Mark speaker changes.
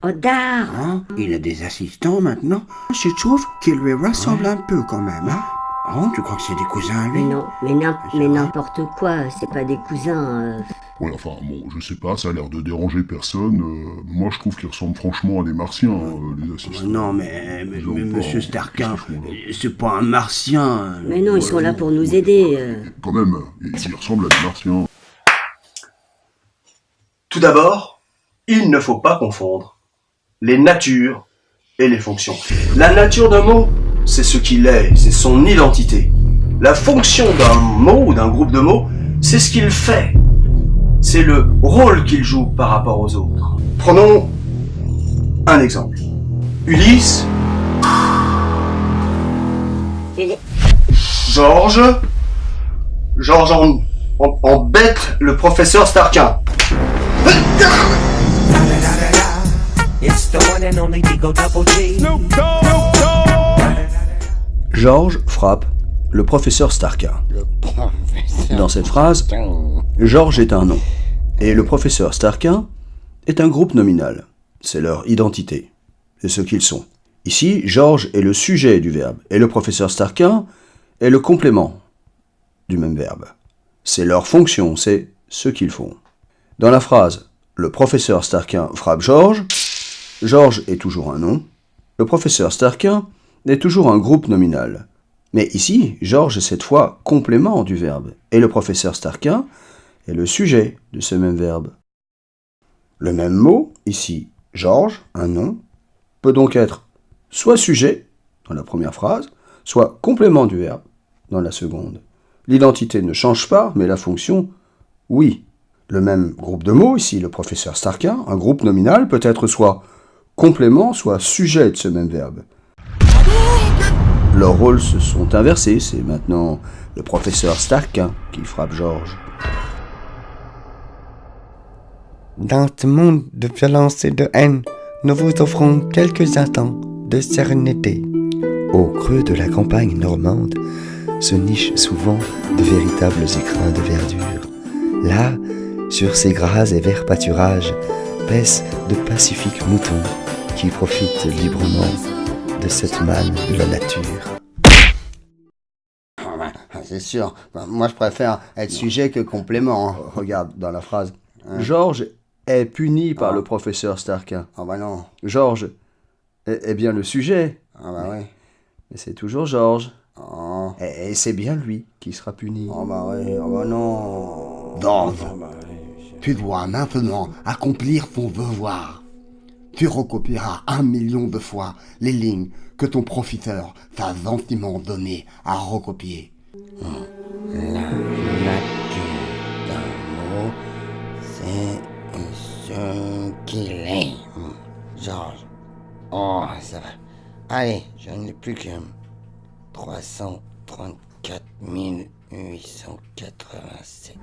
Speaker 1: Oh, d'art.
Speaker 2: Hein? Il a des assistants maintenant. Je trouve qu'il lui ressemble un peu quand même. Hein? Oh, tu crois que c'est des cousins, lui?
Speaker 1: Mais non, mais n'importe quoi, c'est pas des cousins.
Speaker 3: Ouais, enfin, bon, je sais pas, ça a l'air de déranger personne. Moi, je trouve qu'ils ressemblent franchement à des martiens, les assistants.
Speaker 2: Non, mais
Speaker 3: Ils ont pas-
Speaker 2: monsieur Starkin,
Speaker 3: qu'est-ce qu'ils font, là
Speaker 2: c'est pas un martien.
Speaker 1: Mais non, ils sont là pour nous aider.
Speaker 3: Quand même, ils ressemblent à des martiens.
Speaker 4: Tout d'abord, il ne faut pas confondre les natures et les fonctions. La nature d'un mot, c'est ce qu'il est, c'est son identité. La fonction d'un mot ou d'un groupe de mots, c'est ce qu'il fait. C'est le rôle qu'il joue par rapport aux autres. Prenons un exemple. Ulysse, Georges embête le professeur Starkin.
Speaker 5: Georges frappe le professeur Starkin. Dans cette phrase, Georges est un nom, et le professeur Starkin est un groupe nominal. C'est leur identité, c'est ce qu'ils sont. Ici, Georges est le sujet du verbe, et le professeur Starkin est le complément du même verbe. C'est leur fonction, c'est ce qu'ils font. Dans la phrase « Le professeur Starkin frappe Georges », Georges est toujours un nom, le professeur Starkin est toujours un groupe nominal. Mais ici, Georges est cette fois complément du verbe, et le professeur Starkin est le sujet de ce même verbe. Le même mot, ici, Georges, un nom, peut donc être soit sujet, dans la première phrase, soit complément du verbe, dans la seconde. L'identité ne change pas, mais la fonction, oui. Le même groupe de mots, ici, le professeur Starkin, un groupe nominal, peut être soit complément, soit sujet de ce même verbe. Leurs rôles se sont inversés, c'est maintenant le professeur Starkin qui frappe Georges.
Speaker 6: Dans ce monde de violence et de haine, nous vous offrons quelques instants de sérénité. Au creux de la campagne normande se nichent souvent de véritables écrins de verdure. Là, sur ces gras et verts pâturages, paissent de pacifiques moutons qui profitent librement de cette manne de la nature.
Speaker 2: C'est sûr. Moi, je préfère être sujet que complément.
Speaker 5: Regarde dans la phrase. Georges est puni par le professeur Starkin.
Speaker 2: Ah bah non.
Speaker 5: Georges est bien le sujet.
Speaker 2: Ah bah oui.
Speaker 5: Mais c'est toujours Georges.
Speaker 2: Oh.
Speaker 5: Et c'est bien lui qui sera puni.
Speaker 2: Oh bah oui. Oh bah non.
Speaker 7: Dove, tu dois maintenant accomplir ton devoir. Tu recopieras 1 million de fois les lignes que ton profiteur t'a gentiment donné à recopier.
Speaker 2: La nature d'un mot, c'est ce qu'il est. Georges. Oh, ça va. Allez, j'en ai plus que 334 887.